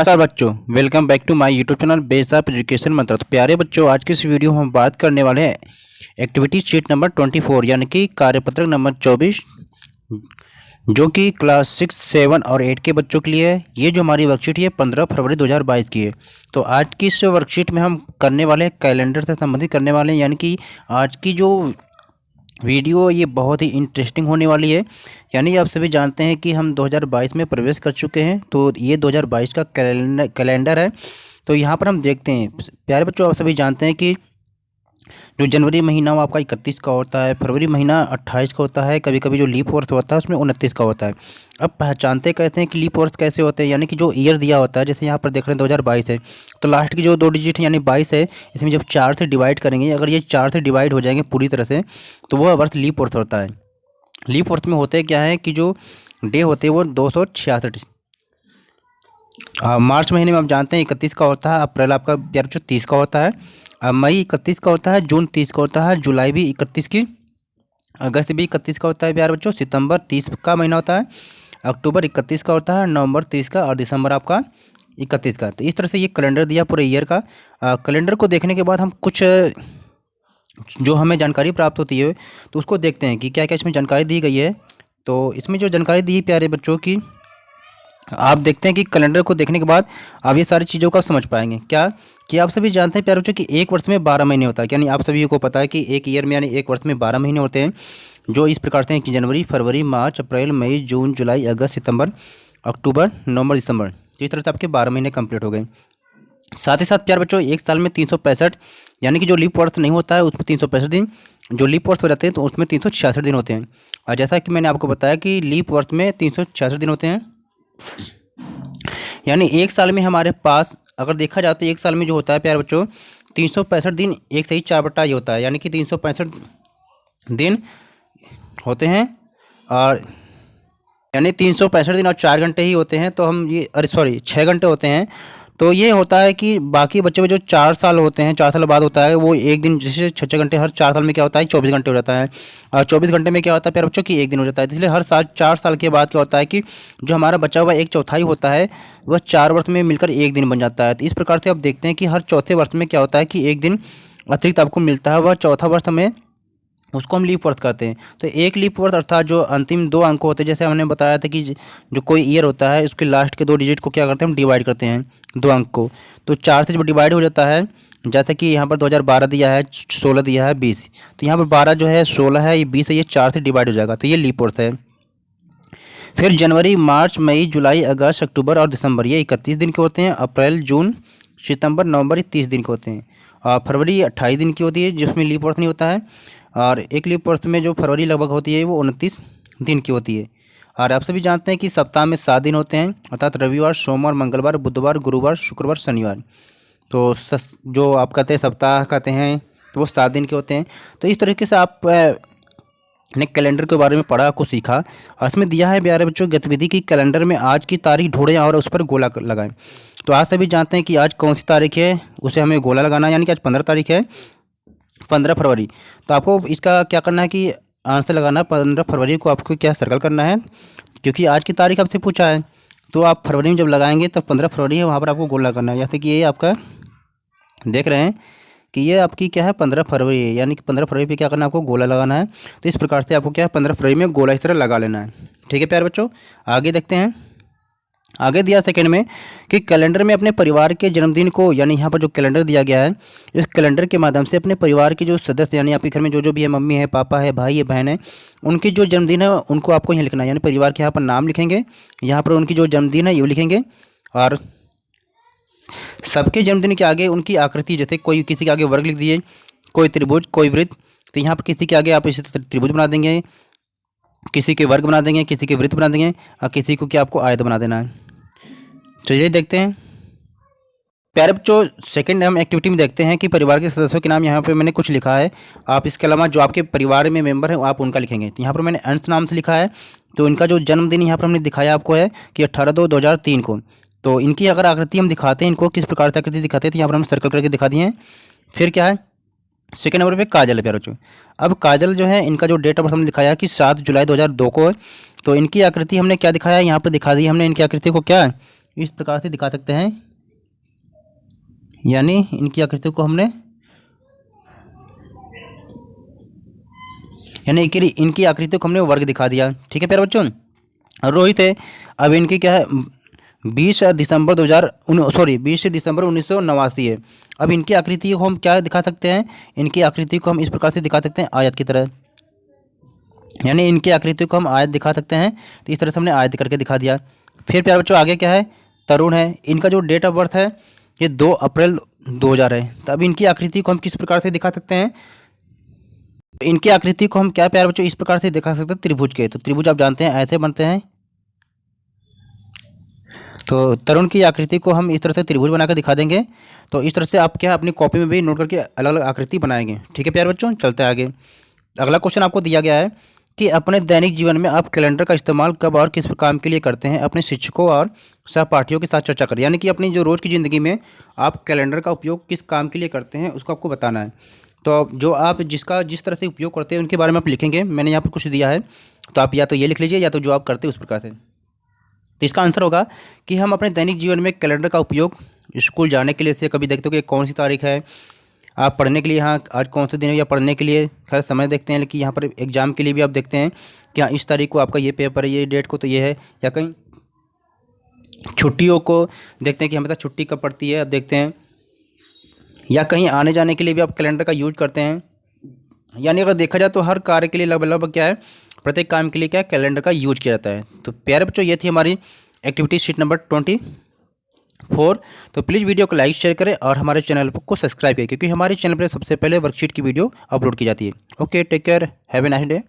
नमस्कार बच्चों, welcome back to my YouTube channel base of education Mantra. तो प्यारे बच्चों, आज की इस वीडियो में हम बात करने वाले हैं एक्टिविटी शीट नंबर 24 यानी कि कार्यपत्रक नंबर 24, जो कि क्लास 6, 7 और 8 के बच्चों के लिए है। ये जो हमारी वर्कशीट है 15 फरवरी 2022 की है। तो आज की इस वर्कशीट में हम करने वाले हैं कैलेंडर से संबंधित करने वाले हैं, यानी कि आज की जो वीडियो ये बहुत ही इंटरेस्टिंग होने वाली है। यानी आप सभी जानते हैं कि हम 2022 में प्रवेश कर चुके हैं, तो ये 2022 का कैलेंडर है। तो यहाँ पर हम देखते हैं प्यारे बच्चों, आप सभी जानते हैं कि जो जनवरी महीना वो आपका 31 का होता है, फरवरी महीना 28 का होता है, कभी कभी जो लीप वर्ष होता है उसमें 29 का होता है। अब पहचानते कहते हैं कि लीप वर्ष कैसे होते हैं, यानी कि जो ईयर दिया होता है, जैसे यहाँ पर देख रहे हैं 2022 है, तो लास्ट की जो 2 डिजिट है यानी 22 है, इसमें जब 4 से डिवाइड करेंगे, अगर ये 4 से डिवाइड हो जाएंगे पूरी तरह से, तो वह वर्ष लीप वर्ष होता है। लीप वर्ष में होते क्या है कि जो डे होते हैं वो 266। मार्च महीने में आप जानते हैं 31 का होता है, अप्रैल आपका 30 का होता है, मई 31 का होता है, जून 30 का होता है, जुलाई भी 31 की, अगस्त भी 31 का होता है प्यारे बच्चों, सितंबर 30 का महीना होता है, अक्टूबर 31 का होता है, नवंबर 30 का और दिसंबर आपका 31 का। तो इस तरह से ये कैलेंडर दिया पूरे ईयर का। कैलेंडर को देखने के बाद हम कुछ जो हमें जानकारी प्राप्त होती है तो उसको देखते हैं कि क्या क्या इसमें जानकारी दी गई है। तो इसमें जो जानकारी दी है प्यारे बच्चों की, आप देखते हैं कि कैलेंडर को देखने के बाद आप ये सारी चीज़ों का समझ पाएंगे। क्या कि आप सभी जानते हैं प्यारे बच्चों कि एक वर्ष में 12 महीने होता है, यानी आप सभी को पता है कि एक ईयर में यानी एक वर्ष में 12 महीने होते हैं, जो इस प्रकार से हैं कि जनवरी, फरवरी, मार्च, अप्रैल, मई, जून, जुलाई, अगस्त, सितंबर, अक्टूबर, नवंबर, दिसंबर। तो इस तरह से आपके 12 महीने कंप्लीट हो गए। साथ ही साथ प्यारे बच्चों एक साल में 365, यानी कि जो लीप वर्ष नहीं होता है उसमें 365 दिन, जो लीप वर्ष हो जाते हैं तो उसमें 366 दिन होते हैं। और जैसा कि मैंने आपको बताया कि लीप वर्ष में 366 दिन होते हैं, यानी एक साल में हमारे पास अगर देखा जाए तो एक साल में जो होता है प्यारे बच्चों 365 दिन, एक सही 4 बटा ये होता है, यानी कि 365 दिन होते हैं, और यानी 365 दिन और 4 घंटे ही होते हैं। तो हम ये 6 घंटे होते हैं। तो ये होता है कि बाकी बच्चे में जो 4 साल होते हैं, 4 साल बाद होता है वो एक दिन, जैसे 6 घंटे हर 4 साल में क्या होता है 24 घंटे हो जाता है, और 24 घंटे में क्या होता है प्यारे बच्चों की एक दिन हो जाता है। इसलिए हर साल 4 साल के बाद क्या होता है कि जो हमारा बचा हुआ 1/4 होता है वह 4 वर्ष में मिलकर एक दिन बन जाता है। तो इस प्रकार से आप देखते हैं कि हर चौथे वर्ष में क्या होता है कि एक दिन अतिरिक्त आपको मिलता है, वह चौथा वर्ष में उसको हम लीप वर्ष कहते हैं। तो एक लीप वर्ष अर्थात जो अंतिम 2 अंक होते हैं, जैसे हमने बताया था कि जो कोई ईयर होता है उसके लास्ट के 2 डिजिट को क्या करते हैं हम डिवाइड करते हैं 2 अंक को। तो 4 से जब डिवाइड हो जाता है, जैसे कि यहाँ पर 2012 दिया है, 16 दिया है, 20, तो यहाँ पर 12 जो है, 16 है, ये 20 है, ये 4 से डिवाइड हो जाएगा, तो ये लीप वर्ष है। फिर जनवरी, मार्च, मई, जुलाई, अगस्त, अक्टूबर और दिसंबर ये 31 दिन के होते हैं। अप्रैल, जून, सितंबर, नवंबर ये 30 दिन के होते हैं। और फरवरी 28 दिन की होती है जिसमें लीप वर्ष नहीं होता है, और एक लीप वर्ष में जो फरवरी लगभग होती है वो 29 दिन की होती है। और आप सभी जानते हैं कि सप्ताह में 7 दिन होते हैं, अर्थात रविवार, सोमवार, मंगलवार, बुधवार, गुरुवार, शुक्रवार, शनिवार। तो जो आप कहते हैं सप्ताह कहते हैं तो वो 7 दिन के होते हैं। तो इस तरीके से आप ने कैलेंडर के बारे में पढ़ा, कुछ सीखा। और इसमें दिया है प्यारे बच्चों गतिविधि की कैलेंडर में आज की तारीख ढूंढें और उस पर गोला लगाएं। तो आज सभी जानते हैं कि आज कौन सी तारीख है, उसे हमें गोला लगाना है, यानी कि आज 15 तारीख है, 15 फरवरी। तो आपको इसका क्या करना है कि आंसर लगाना 15 फरवरी को आपको क्या सर्कल करना है, क्योंकि आज की तारीख आपसे पूछा है। तो आप फरवरी में जब लगाएंगे तब 15 फरवरी है, वहाँ पर आपको गोला करना है। जैसे कि ये आपका देख रहे हैं कि ये आपकी क्या है 15 फरवरी है, यानी कि 15 फरवरी पे क्या करना है आपको गोला लगाना है। तो इस प्रकार से आपको क्या है 15 फरवरी में गोला इस तरह लगा लेना है। ठीक है प्यारे बच्चों, आगे देखते हैं। आगे दिया सेकंड में कि कैलेंडर में अपने परिवार के जन्मदिन को, यानी यहाँ पर जो कैलेंडर दिया गया है, इस कैलेंडर के माध्यम से अपने परिवार के जो सदस्य, यानी आपके घर में जो जो भी है, मम्मी है, पापा है, भाई है, बहन है, उनके जो जन्मदिन है उनको आपको यहाँ लिखना है। यानी परिवार के यहाँ पर नाम लिखेंगे, यहाँ पर उनकी जो जन्मदिन है ये लिखेंगे, और सबके जन्मदिन के आगे उनकी आकृति, जैसे कोई किसी के आगे वर्ग लिख दिए, कोई त्रिभुज, कोई वृत्त, तो यहाँ पर किसी के आगे आप इसी त्रिभुज बना देंगे, किसी के वर्ग बना देंगे, किसी के वृत्त बना देंगे, और किसी को क्या आपको आयत बना देना है। चलिए देखते हैं प्यारे बच्चों, सेकंड हम एक्टिविटी में देखते हैं कि परिवार के सदस्यों के नाम यहाँ पे मैंने कुछ लिखा है। आप इसके अलावा जो आपके परिवार में मेंबर हैं आप उनका लिखेंगे। तो यहाँ पर मैंने अंश नाम से लिखा है, तो इनका जो जन्मदिन यहाँ पर हमने दिखाया आपको है कि 18/2/2003 को। तो इनकी अगर आकृति हम दिखाते हैं, इनको किस प्रकार से आकृति दिखाते हैं, तो यहाँ पर हम सर्कल करके दिखा दिए हैं। फिर क्या है सेकेंड नंबर पे काजल है प्यारे बच्चों। अब काजल जो है इनका जो डेट ऑफ बर्थ हमने दिखाया कि 7 जुलाई 2002 को है। तो इनकी आकृति हमने क्या दिखाया है, यहाँ पर दिखा दी हमने इनकी आकृति को क्या है, इस प्रकार से दिखा सकते हैं, यानी इनकी आकृतियों को हमने इनकी आकृतियों को हमने वर्ग दिखा दिया। ठीक है प्यारे बच्चों। रोहित है, अब इनकी क्या है 20 दिसंबर 1989 है। अब इनकी आकृति को हम क्या दिखा सकते हैं, इनकी आकृति को हम इस प्रकार से दिखा सकते हैं आयत की तरह, यानी इनकी आकृति को हम आयत दिखा सकते हैं। तो इस तरह से हमने आयत करके दिखा दिया। फिर प्यारे बच्चों आगे क्या है, तरुण है, इनका जो डेट ऑफ बर्थ है ये 2 अप्रैल 2000 है। तो अब इनकी आकृति को हम किस प्रकार से दिखा सकते हैं, इनकी आकृति को हम क्या प्यारे बच्चों इस प्रकार से दिखा सकते हैं त्रिभुज के। तो त्रिभुज आप जानते हैं ऐसे बनते हैं। तो तरुण की आकृति को हम इस तरह से त्रिभुज बनाकर दिखा देंगे। तो इस तरह से आप क्या अपनी कॉपी में भी नोट करके अलग अलग आकृति बनाएंगे। ठीक है प्यारे बच्चों, चलते हैं आगे। अगला क्वेश्चन आपको दिया गया है कि अपने दैनिक जीवन में आप कैलेंडर का इस्तेमाल कब और किस काम के लिए करते हैं, अपने शिक्षकों और सहपाठियों के साथ चर्चा करें। यानी कि अपनी जो रोज़ की ज़िंदगी में आप कैलेंडर का उपयोग किस काम के लिए करते हैं उसको आपको बताना है। तो जो आप जिस तरह से उपयोग करते हैं उनके बारे में आप लिखेंगे। मैंने यहाँ पर कुछ दिया है, तो आप या तो ये लिख लीजिए या तो जो आप करते हैं उस प्रकार से। तो इसका आंसर होगा कि हम अपने दैनिक जीवन में कैलेंडर का उपयोग स्कूल जाने के लिए, से कभी देखते हो कि कौन सी तारीख है, आप पढ़ने के लिए हाँ आज कौन से दिन है, या पढ़ने के लिए खैर समय देखते हैं, लेकिन यहाँ पर एग्ज़ाम के लिए भी आप देखते हैं कि हाँ इस तारीख को आपका ये पेपर है, ये डेट को तो ये है, या कहीं छुट्टियों को देखते हैं कि हमेशा छुट्टी कब पड़ती है, आप देखते हैं, या कहीं आने जाने के लिए भी आप कैलेंडर का यूज करते हैं। यानी अगर देखा जाए तो हर कार्य के लिए लगभग क्या है, प्रत्येक काम के लिए क्या है कैलेंडर का यूज किया जाता है। तो प्यारे बच्चों ये थी हमारी एक्टिविटी शीट नंबर 24। तो प्लीज़ वीडियो को लाइक शेयर करें और हमारे चैनल को सब्सक्राइब करें, क्योंकि हमारे चैनल पर सबसे पहले वर्कशीट की वीडियो अपलोड की जाती है। Okay, take care, have a nice day.